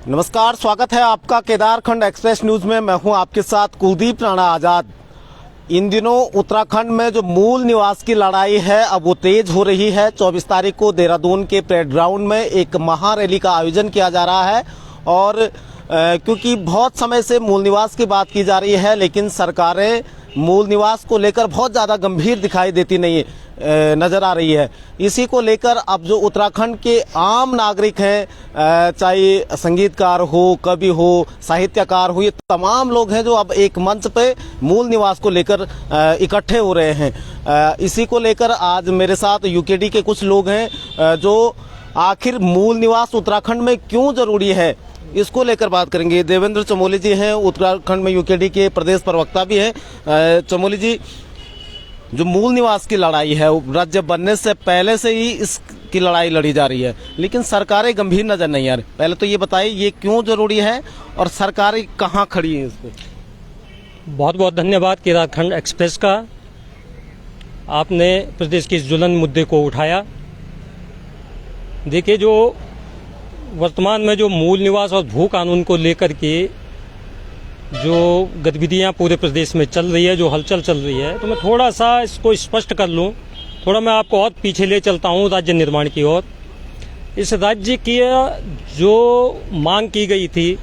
नमस्कार, स्वागत है आपका केदारखंड एक्सप्रेस न्यूज में। मैं हूं आपके साथ कुलदीप राणा आजाद। इन दिनों उत्तराखंड में जो मूल निवास की लड़ाई है अब वो तेज हो रही है। 24 तारीख को देहरादून के परेड ग्राउंड में एक महारैली का आयोजन किया जा रहा है और क्योंकि बहुत समय से मूल निवास की बात की जा रही है, लेकिन सरकारें मूल निवास को लेकर बहुत ज़्यादा गंभीर दिखाई देती नहीं नजर आ रही है। इसी को लेकर अब जो उत्तराखंड के आम नागरिक हैं, चाहे संगीतकार हो, कवि हो, साहित्यकार हो, ये तमाम लोग हैं जो अब एक मंच पे मूल निवास को लेकर इकट्ठे हो रहे हैं। इसी को लेकर आज मेरे साथ यूकेडी के कुछ लोग हैं जो आखिर मूल निवास उत्तराखंड में क्यों जरूरी है इसको लेकर बात करेंगे। देवेंद्र चमोली जी हैं, उत्तराखंड में यूकेडी के प्रदेश प्रवक्ता भी हैं। चमोली जी, जो मूल निवास की लड़ाई है राज्य बनने से पहले से ही इसकी लड़ाई लड़ी जा रही है, लेकिन सरकारें गंभीर नजर नहीं आ रही। पहले तो ये बताइए ये क्यों जरूरी है और सरकारें कहाँ खड़ी हैं इस पे? बहुत बहुत धन्यवाद केदारखंड एक्सप्रेस का। आपने प्रदेश के इस ज्वलंत मुद्दे को उठाया। देखिए, जो वर्तमान में जो मूल निवास और भू कानून को लेकर के जो गतिविधियां पूरे प्रदेश में चल रही है, जो हलचल चल रही है, तो मैं थोड़ा सा इसको स्पष्ट कर लूं। थोड़ा मैं आपको और पीछे ले चलता हूं राज्य निर्माण की ओर। इस राज्य की जो मांग की गई थी,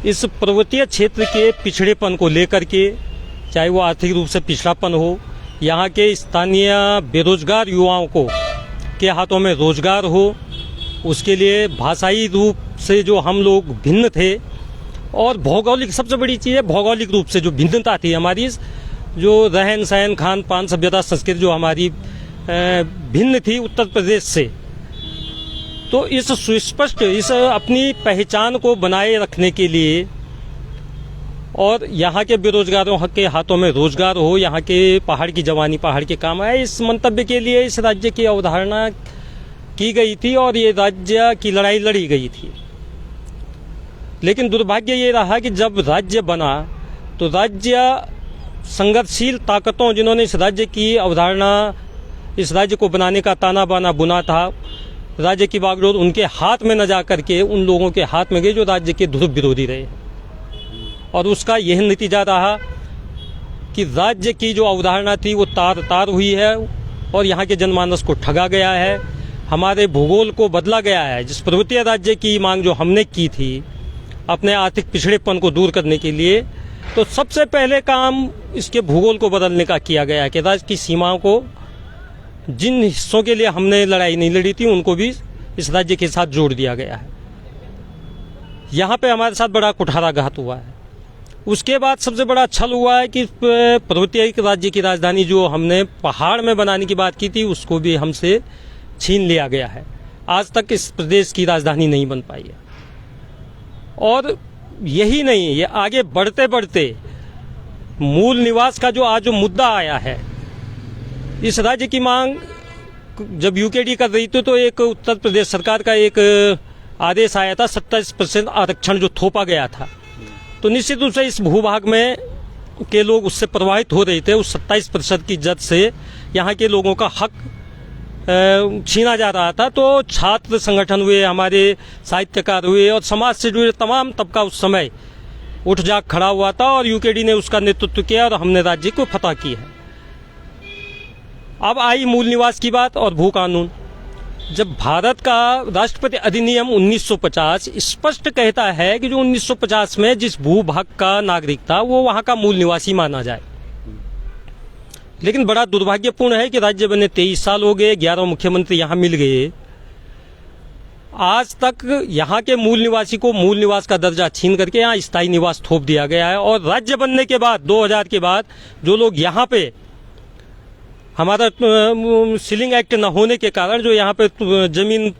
इस पर्वतीय क्षेत्र के पिछड़ेपन को लेकर के, चाहे वो आर्थिक रूप से पिछड़ापन हो, यहाँ के स्थानीय बेरोजगार युवाओं को के हाथों में रोजगार हो, उसके लिए भाषाई रूप से जो हम लोग भिन्न थे, और भौगोलिक, सबसे बड़ी चीज़ है भौगोलिक रूप से जो भिन्नता थी हमारी, जो रहन सहन, खान पान, सभ्यता, संस्कृति जो हमारी भिन्न थी उत्तर प्रदेश से। तो इस सुस्पष्ट इस अपनी पहचान को बनाए रखने के लिए और यहाँ के बेरोजगारों के हाथों में रोजगार हो, यहाँ के पहाड़ की जवानी पहाड़ के काम आए, इस मंतव्य के लिए इस राज्य की अवधारणा की गई थी और ये राज्य की लड़ाई लड़ी गई थी। लेकिन दुर्भाग्य ये रहा कि जब राज्य बना तो राज्य संघर्षशील ताकतों, जिन्होंने इस राज्य की अवधारणा, इस राज्य को बनाने का ताना बाना बुना था, राज्य की बागडोर उनके हाथ में न जा करके उन लोगों के हाथ में गई जो राज्य के ध्रुव विरोधी रहे। और उसका यह नतीजा रहा कि राज्य की जो अवधारणा थी वो तार तार हुई है और यहाँ के जनमानस को ठगा गया है, हमारे भूगोल को बदला गया है। जिस पर्वतीय राज्य की मांग जो हमने की थी अपने आर्थिक पिछड़ेपन को दूर करने के लिए, तो सबसे पहले काम इसके भूगोल को बदलने का किया गया है कि राज्य की सीमाओं को, जिन हिस्सों के लिए हमने लड़ाई नहीं लड़ी थी, उनको भी इस राज्य के साथ जोड़ दिया गया है। यहाँ पे हमारे साथ बड़ा कुठाराघात हुआ है। उसके बाद सबसे बड़ा छल हुआ है कि पर्वतीय राज्य की राजधानी जो हमने पहाड़ में बनाने की बात की थी उसको भी हमसे छीन लिया गया है। आज तक इस प्रदेश की राजधानी नहीं बन पाई है। और यही नहीं, ये आगे बढ़ते बढ़ते मूल निवास का जो आज मुद्दा आया है, इस राज्य की मांग जब यूकेडी कर रही थी तो एक उत्तर प्रदेश सरकार का एक आदेश आया था, 27% आरक्षण जो थोपा गया था। तो निश्चित रूप से इस भूभाग में के लोग उससे प्रभावित हो रहे थे। उस 27% की जद से यहाँ के लोगों का हक छीना जा रहा था। तो छात्र संगठन हुए, हमारे साहित्यकार हुए और समाज से जुड़े तमाम तबका उस समय उठ जाग खड़ा हुआ था और यूकेडी ने उसका नेतृत्व किया और हमने राज्य को फतह की है। अब आई मूल निवास की बात और भू कानून। जब भारत का राष्ट्रपति अधिनियम 1950 स्पष्ट कहता है कि जो 1950 में जिस भूभाग का नागरिक था वो वहाँ का मूल निवासी माना जाए, लेकिन बड़ा दुर्भाग्यपूर्ण है कि राज्य बने 23 साल हो गए, 11 मुख्यमंत्री यहाँ मिल गए, आज तक यहाँ के मूल निवासी को मूल निवास का दर्जा छीन करके यहाँ स्थायी निवास थोप दिया गया है। और राज्य बनने के बाद 2000 के बाद जो लोग यहाँ पे, हमारा सीलिंग एक्ट न होने के कारण जो यहाँ पे जमीन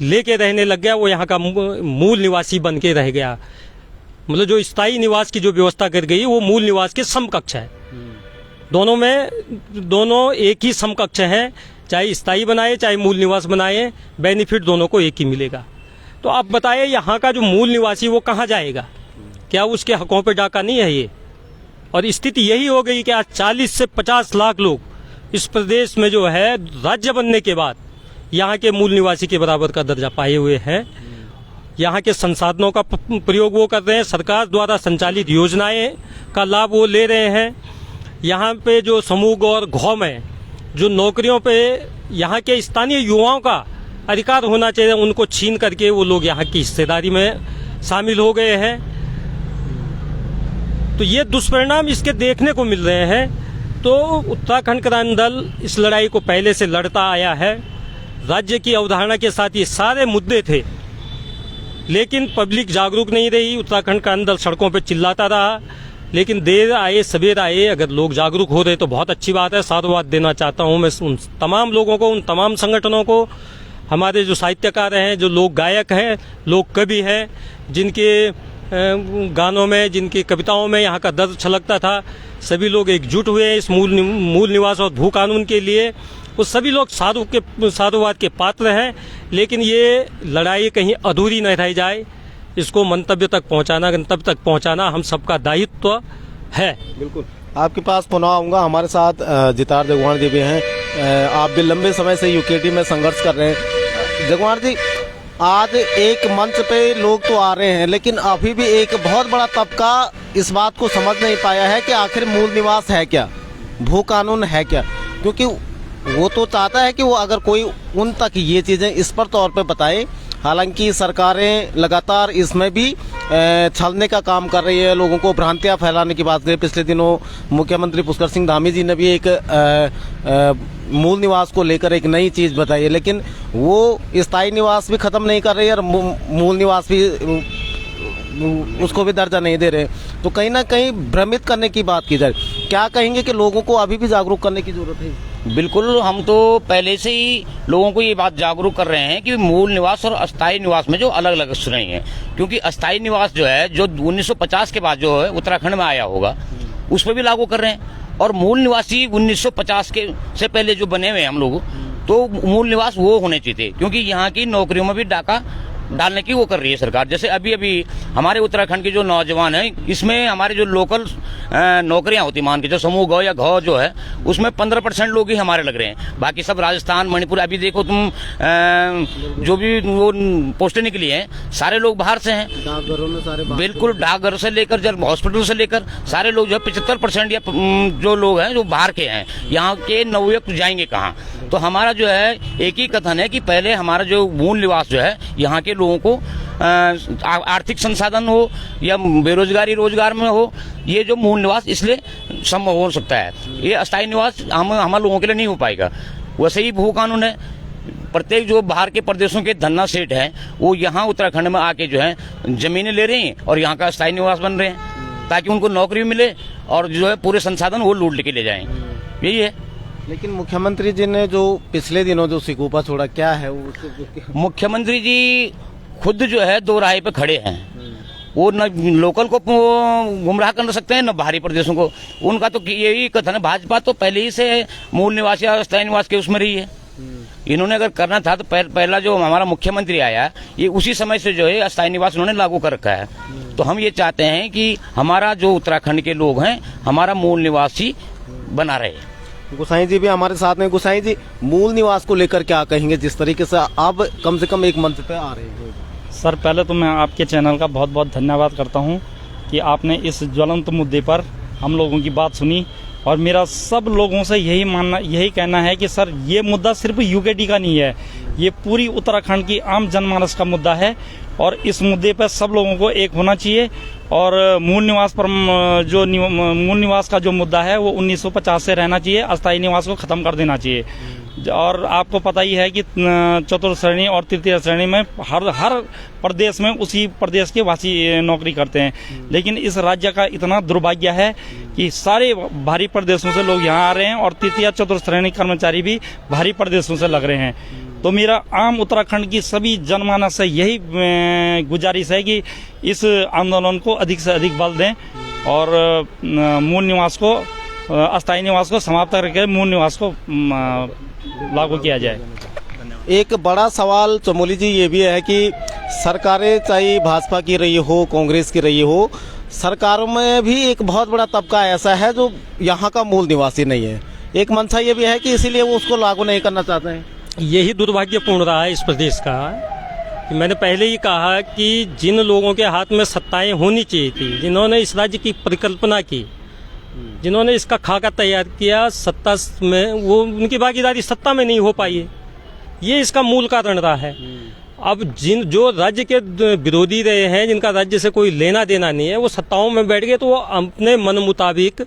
लेके रहने लग गया, वो यहाँ का मूल निवासी बन के रह गया। मतलब जो स्थायी निवास की जो व्यवस्था कर गई वो मूल निवास के समकक्ष है। दोनों एक ही समकक्ष हैं, चाहे स्थायी बनाए चाहे मूल निवास बनाए, बेनिफिट दोनों को एक ही मिलेगा। तो आप बताइए यहाँ का जो मूल निवासी वो कहाँ जाएगा? क्या उसके हकों पे डाका नहीं है ये? और स्थिति यही हो गई कि आज 40 से 50 लाख लोग इस प्रदेश में जो है राज्य बनने के बाद यहाँ के मूल निवासी के बराबर का दर्जा पाए हुए हैं। यहाँ के संसाधनों का प्रयोग वो कर रहे हैं, सरकार द्वारा संचालित योजनाएं का लाभ वो ले रहे हैं। यहाँ पे जो समूह और गाँव में जो नौकरियों पे यहाँ के स्थानीय युवाओं का अधिकार होना चाहिए, उनको छीन करके वो लोग यहाँ की हिस्सेदारी में शामिल हो गए हैं। तो ये दुष्परिणाम इसके देखने को मिल रहे हैं। तो उत्तराखंड क्रांति दल इस लड़ाई को पहले से लड़ता आया है। राज्य की अवधारणा के साथ ये सारे मुद्दे थे, लेकिन पब्लिक जागरूक नहीं रही। उत्तराखंड क्रांति दल सड़कों पर चिल्लाता रहा, लेकिन देर आए सवेर आए अगर लोग जागरूक हो रहे तो बहुत अच्छी बात है। साधुवाद देना चाहता हूँ मैं उन तमाम लोगों को, उन तमाम संगठनों को, हमारे जो साहित्यकार हैं, जो लोक गायक हैं, लोक कवि हैं, जिनके गानों में, जिनकी कविताओं में यहाँ का दर्द छलकता था। सभी लोग एकजुट हुए हैं इस मूल निवास और भू कानून के लिए। वो सभी लोग साधुवाद के पात्र हैं, लेकिन ये लड़ाई कहीं अधूरी न रह जाए। इसको मंतव्य तक पहुंचाना, गंतव्य तक पहुंचाना हम सबका दायित्व है। बिल्कुल, आपके पास पुनः आऊँगा। हमारे साथ जितार जगवाण जी भी हैं। आप भी लंबे समय से यूकेटी में संघर्ष कर रहे हैं। जगवाण जी, आज एक मंच पे लोग तो आ रहे हैं, लेकिन अभी भी एक बहुत बड़ा तबका इस बात को समझ नहीं पाया है कि आखिर मूल निवास है क्या, भू कानून है क्या। क्योंकि वो तो चाहता है कि वो अगर कोई उन तक ये चीज़ें स्पष्ट तौर पे बताए। हालांकि सरकारें लगातार इसमें भी छलने का काम कर रही है, लोगों को भ्रांतियां फैलाने की बात करें। पिछले दिनों मुख्यमंत्री पुष्कर सिंह धामी जी ने भी एक मूल निवास को लेकर एक नई चीज़ बताई है, लेकिन वो स्थायी निवास भी ख़त्म नहीं कर रही है और मूल निवास भी उसको भी दर्जा नहीं दे रहे। तो कहीं ना कहीं भ्रमित करने की बात की जाए। क्या कहेंगे कि लोगों को अभी भी जागरूक करने की जरूरत है? बिल्कुल, हम तो पहले से ही लोगों को ये बात जागरूक कर रहे हैं कि मूल निवास और अस्थायी निवास में जो अलग अलग श्रेणी है। क्योंकि अस्थायी निवास जो है, जो 1950 के बाद जो है उत्तराखंड में आया होगा, उस पर भी लागू कर रहे हैं। और मूल निवासी 1950 के से पहले जो बने हुए हैं हम लोग, तो मूल निवास वो होने चाहिए, क्योंकि यहाँ की नौकरियों में भी डाका डालने की वो कर रही है सरकार। जैसे अभी अभी हमारे उत्तराखंड के जो नौजवान हैं, इसमें हमारे जो लोकल नौकरियां होती, मान के जो समूह गौ या घौ जो है, उसमें 15% लोग ही हमारे लग रहे हैं। बाकी सब राजस्थान, मणिपुर, अभी देखो तुम जो भी वो पोस्टें निकली हैं, सारे लोग बाहर से हैं। डाकघरों में सारे बिल्कुल, डाकघर से लेकर जब हॉस्पिटल से लेकर सारे लोग जो है 75% या जो लोग हैं जो बाहर के हैं। यहाँ के नवयुवक जाएंगे कहाँ? तो हमारा जो है एक ही कथन है कि पहले हमारा जो मूल निवास जो है, यहाँ के लोगों को आर्थिक संसाधन हो या बेरोजगारी रोजगार में हो, ये जो मूल निवास इसलिए संभव हो सकता है। ये अस्थायी निवास हम लोगों के लिए नहीं हो पाएगा। वैसे ही भू कानून है, प्रत्येक जो बाहर के प्रदेशों के धन्ना सेठ हैं, वो यहाँ उत्तराखंड में आके जो है जमीनें ले रहे हैं और यहाँ का अस्थायी निवास बन रहे हैं, ताकि उनको नौकरी मिले और जो है पूरे संसाधन वो लूट लेके ले जाएं। यही है। लेकिन मुख्यमंत्री जी ने जो पिछले दिनों जो सिकुपा छोड़ा, क्या है वो? मुख्यमंत्री जी खुद जो है दो राह पे खड़े हैं। वो न लोकल को गुमराह कर सकते हैं, न बाहरी प्रदेशों को। उनका तो यही कथन है, भाजपा तो पहले ही से मूल निवास या अस्थायी निवास के उसमें रही है। इन्होंने अगर करना था तो पहला जो हमारा मुख्यमंत्री आया, ये उसी समय से जो है अस्थायी निवास उन्होंने लागू कर रखा है। तो हम ये चाहते हैं कि हमारा जो उत्तराखंड के लोग हैं, हमारा मूल निवास ही बना रहे। गुसाई जी भी हमारे साथ में। गुसाई जी, मूल निवास को लेकर क्या कहेंगे, जिस तरीके से अब कम से कम एक मंच पे आ रहे हैं? सर, पहले तो मैं आपके चैनल का बहुत बहुत धन्यवाद करता हूं कि आपने इस ज्वलंत मुद्दे पर हम लोगों की बात सुनी। और मेरा सब लोगों से यही कहना है कि सर, ये मुद्दा सिर्फ यूकेटी का नहीं है, ये पूरी उत्तराखंड की आम जनमानस का मुद्दा है। और इस मुद्दे पर सब लोगों को एक होना चाहिए। और मूल निवास पर जो मूल निवास का जो मुद्दा है वो 1950 से रहना चाहिए, अस्थायी निवास को खत्म कर देना चाहिए। और आपको पता ही है कि चतुर्थ श्रेणी और तृतीय श्रेणी में हर प्रदेश में उसी प्रदेश के वासी नौकरी करते हैं। लेकिन इस राज्य का इतना दुर्भाग्य है कि सारे बाहरी प्रदेशों से लोग यहाँ आ रहे हैं और तृतीय चतुर्थ श्रेणी कर्मचारी भी बाहरी प्रदेशों से लग रहे हैं। तो मेरा आम उत्तराखंड की सभी जनमानस से यही गुजारिश है कि इस आंदोलन को अधिक से अधिक बल दें और मूल निवास को, अस्थायी निवास को समाप्त करके मूल निवास को लागू किया जाए। एक बड़ा सवाल चमोली जी ये भी है कि सरकारें चाहे भाजपा की रही हो, कांग्रेस की रही हो, सरकारों में भी एक बहुत बड़ा तबका ऐसा है जो यहाँ का मूल निवासी नहीं है। एक मंशा ये भी है कि इसीलिए वो उसको लागू नहीं करना चाहते हैं। यही दुर्भाग्यपूर्ण रहा है इस प्रदेश का कि मैंने पहले ही कहा कि जिन लोगों के हाथ में सत्ताएं होनी चाहिए थी, जिन्होंने इस राज्य की परिकल्पना की, जिन्होंने इसका खाका तैयार किया, सत्ता में वो उनकी भागीदारी सत्ता में नहीं हो पाई है। ये इसका मूल कारण रहा है। अब जो राज्य के विरोधी रहे हैं, जिनका राज्य से कोई लेना देना नहीं है, वो सत्ताओं में बैठ गए तो वो अपने मन मुताबिक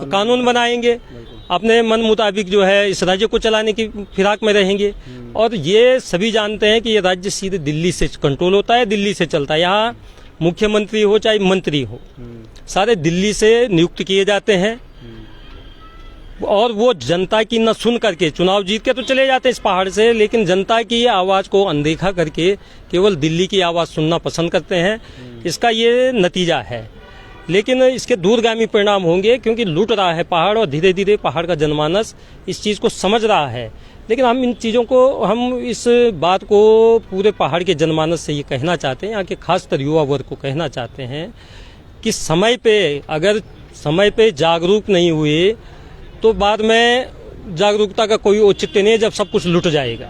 कानून बनाएंगे, अपने मन मुताबिक जो है इस राज्य को चलाने की फिराक में रहेंगे। और ये सभी जानते हैं कि ये राज्य सीधे दिल्ली से कंट्रोल होता है, दिल्ली से चलता है। यहाँ मुख्यमंत्री हो चाहे मंत्री हो, सारे दिल्ली से नियुक्त किए जाते हैं और वो जनता की न सुन करके चुनाव जीत के तो चले जाते हैं इस पहाड़ से, लेकिन जनता की आवाज को अनदेखा करके केवल दिल्ली की आवाज सुनना पसंद करते हैं। इसका ये नतीजा है, लेकिन इसके दूरगामी परिणाम होंगे, क्योंकि लूट रहा है पहाड़ और धीरे धीरे पहाड़ का जनमानस इस चीज को समझ रहा है। लेकिन हम इन चीज़ों को, हम इस बात को पूरे पहाड़ के जनमानस से ये कहना चाहते हैं, यहाँ के खासकर युवा वर्ग को कहना चाहते हैं कि समय पे, अगर समय पे जागरूक नहीं हुए तो बाद में जागरूकता का कोई औचित्य नहीं है जब सब कुछ लुट जाएगा।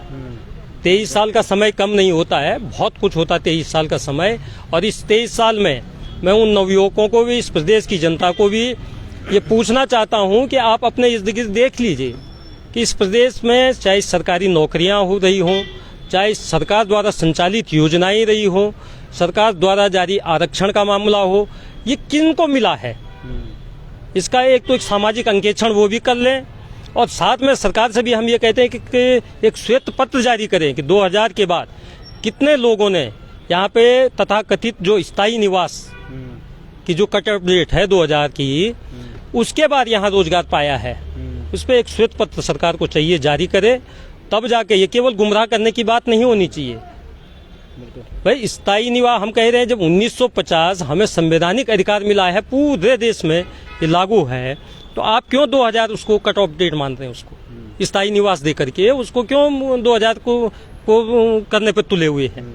23 साल का समय कम नहीं होता है, बहुत कुछ होता है 23 साल का समय। और इस 23 साल में मैं उन नवयुवकों को भी, इस प्रदेश की जनता को भी ये पूछना चाहता हूँ कि आप अपने इर्द गिर्द देख लीजिए कि इस प्रदेश में चाहे सरकारी नौकरियां हो रही हों, चाहे सरकार द्वारा संचालित योजनाएं रही हो, सरकार द्वारा जारी आरक्षण का मामला हो, ये किन को मिला है, इसका एक तो एक सामाजिक अंकेक्षण वो भी कर लें। और साथ में सरकार से भी हम ये कहते हैं कि एक श्वेत पत्र जारी करें कि 2000 के बाद कितने लोगों ने यहाँ पे तथाकथित जो स्थायी निवास की जो कट ऑफ डेट है 2000 की, उसके बाद यहाँ रोजगार पाया है, उस पर एक श्वेत पत्र सरकार को चाहिए जारी करे, तब जाके, ये केवल गुमराह करने की बात नहीं होनी चाहिए। भाई स्थायी निवास हम कह रहे हैं, जब 1950 हमें संवैधानिक अधिकार मिला है, पूरे देश में ये लागू है, तो आप क्यों 2000 उसको कट ऑफ डेट मानते हैं, उसको स्थायी निवास दे करके उसको क्यों 2000 को करने पर तुले हुए हैं।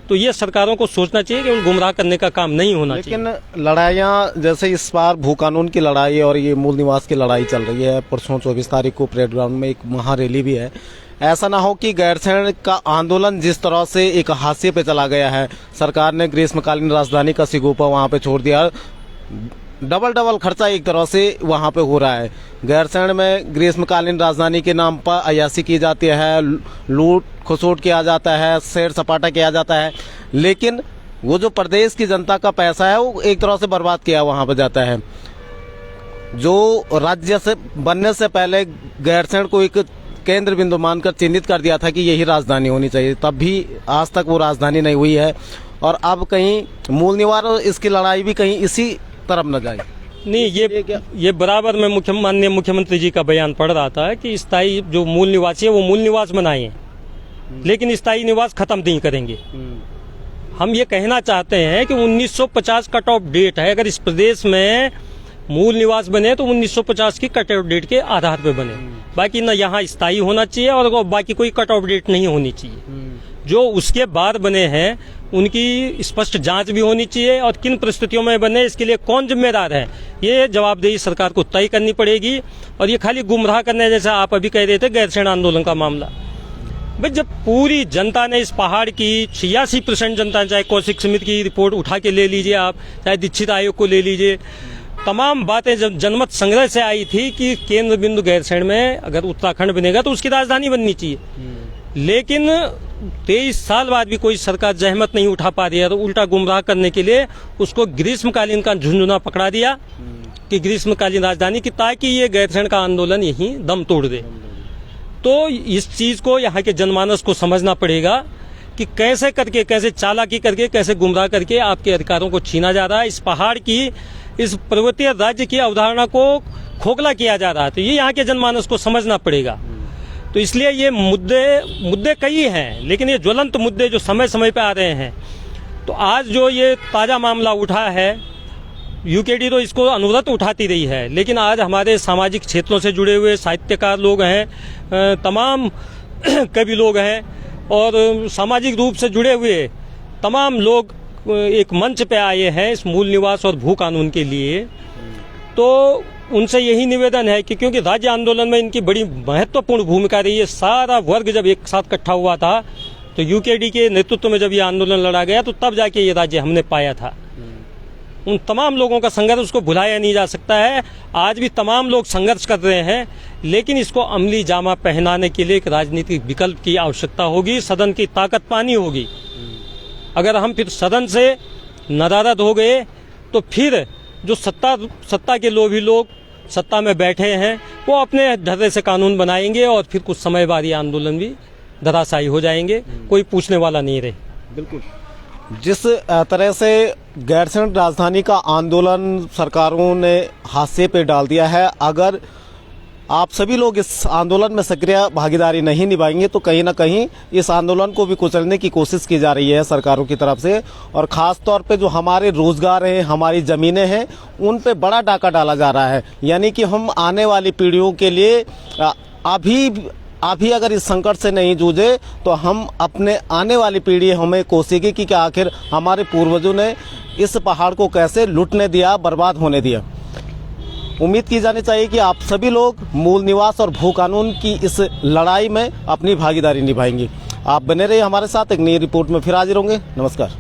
तो ये सरकारों को सोचना चाहिए कि गुमराह करने का काम नहीं होना चाहिए। लेकिन लड़ाइयाँ, जैसे इस बार भू कानून की लड़ाई और ये मूल निवास की लड़ाई चल रही है, परसों 24 तारीख को परेड ग्राउंड में एक महारैली भी है, ऐसा ना हो कि गैरसैंण का आंदोलन जिस तरह से एक हाशिए पे चला गया है, सरकार ने ग्रीष्मकालीन राजधानी का सिगोपा वहाँ पे छोड़ दिया, डबल खर्चा एक तरह से वहाँ पे हो रहा है। गैरसैंण में ग्रीष्मकालीन राजधानी के नाम पर अयासी की जाती है, लूट खसोट किया जाता है, सैर सपाटा किया जाता है, लेकिन वो जो प्रदेश की जनता का पैसा है वो एक तरह से बर्बाद किया वहाँ पर जाता है। जो राज्य से बनने से पहले गैरसैंण को एक केंद्र बिंदु मानकर चिन्हित कर दिया था कि यही राजधानी होनी चाहिए, तब भी आज तक वो राजधानी नहीं हुई है। और अब कहीं मूल निवास और इसकी लड़ाई भी कहीं इसी तरफ न जाए। नहीं, ये बराबर मैं माननीय मुख्यमंत्री जी का बयान पढ़ रहा था कि स्थायी जो मूल निवासी है वो मूल निवास बनाए, लेकिन स्थायी निवास खत्म नहीं करेंगे। हम ये कहना चाहते हैं कि 1950 कट ऑफ डेट है, अगर इस प्रदेश में मूल निवास बने तो 1950 की कट ऑफ डेट के आधार पे बने, बाकी न यहाँ स्थायी होना चाहिए और बाकी कोई कट ऑफ डेट नहीं होनी चाहिए। जो उसके बाद बने हैं उनकी स्पष्ट जांच भी होनी चाहिए, और किन परिस्थितियों में बने, इसके लिए कौन जिम्मेदार है, ये जवाबदेही सरकार को तय करनी पड़ेगी। और ये खाली गुमराह करने, जैसा आप अभी कह रहे थे गैरसैंण आंदोलन का मामला, भाई जब पूरी जनता ने इस पहाड़ की 86% जनता, चाहे कौशिक समिति की रिपोर्ट उठा के ले लीजिए आप, चाहे दीक्षित आयोग को ले लीजिए, तमाम बातें जब जनमत संग्रह से आई थी कि केंद्र बिंदु गैरसैंण में अगर उत्तराखंड बनेगा तो उसकी राजधानी बननी चाहिए। लेकिन 23 साल बाद भी कोई सरकार जहमत नहीं उठा पा रही है, तो उल्टा गुमराह करने के लिए उसको ग्रीष्मकालीन का झुंझुना पकड़ा दिया कि ग्रीष्मकालीन राजधानी की, ताकि ये गैरसैंण का आंदोलन यहीं दम तोड़ दे। तो इस चीज को यहाँ के जनमानस को समझना पड़ेगा कि कैसे करके, कैसे चालाकी करके, कैसे गुमराह करके आपके अधिकारों को छीना जा रहा है, इस पहाड़ की, इस पर्वतीय राज्य की अवधारणा को खोखला किया जा रहा है। तो ये यहाँ के जनमानस को समझना पड़ेगा। तो इसलिए ये मुद्दे कई हैं, लेकिन ये ज्वलंत मुद्दे जो समय समय पे आ रहे हैं, तो आज जो ये ताजा मामला उठा है, यूकेडी तो इसको अनवरत उठाती रही है, लेकिन आज हमारे सामाजिक क्षेत्रों से जुड़े हुए साहित्यकार लोग हैं, तमाम कवि लोग हैं, और सामाजिक रूप से जुड़े हुए तमाम लोग एक मंच पे आए हैं इस मूल निवास और भू कानून के लिए। तो उनसे यही निवेदन है कि क्योंकि राज्य आंदोलन में इनकी बड़ी महत्वपूर्ण भूमिका रही है, सारा वर्ग जब एक साथ इकट्ठा हुआ था तो यूकेडी के नेतृत्व में जब ये आंदोलन लड़ा गया तो तब जाके ये राज्य हमने पाया था। उन तमाम लोगों का संघर्ष उसको भुलाया नहीं जा सकता है। आज भी तमाम लोग संघर्ष कर रहे हैं, लेकिन इसको अमली जामा पहनाने के लिए एक राजनीतिक विकल्प की आवश्यकता होगी, सदन की ताकत पानी होगी। अगर हम फिर सदन से नदारद हो गए तो फिर जो सत्ता के लोभी लोग सत्ता में बैठे हैं वो अपने ढर्रे से कानून बनाएंगे और फिर कुछ समय बाद ये आंदोलन भी धराशायी हो जाएंगे, कोई पूछने वाला नहीं रहे। बिल्कुल, जिस तरह से गैरसैंण राजधानी का आंदोलन सरकारों ने हाशिए पे डाल दिया है, अगर आप सभी लोग इस आंदोलन में सक्रिय भागीदारी नहीं निभाएंगे तो कहीं ना कहीं इस आंदोलन को भी कुचलने की कोशिश की जा रही है सरकारों की तरफ से, और ख़ास तौर पे जो हमारे रोजगार हैं, हमारी ज़मीनें हैं, उन पे बड़ा डाका डाला जा रहा है। यानी कि हम आने वाली पीढ़ियों के लिए अभी अगर इस संकट से नहीं जूझे तो हम अपने आने वाली पीढ़ी हमें कोसेगी कि आखिर हमारे पूर्वजों ने इस पहाड़ को कैसे लुटने दिया, बर्बाद होने दिया। उम्मीद की जानी चाहिए कि आप सभी लोग मूल निवास और भू कानून की इस लड़ाई में अपनी भागीदारी निभाएंगे। आप बने रहिए हमारे साथ, एक नई रिपोर्ट में फिर हाजिर होंगे। नमस्कार।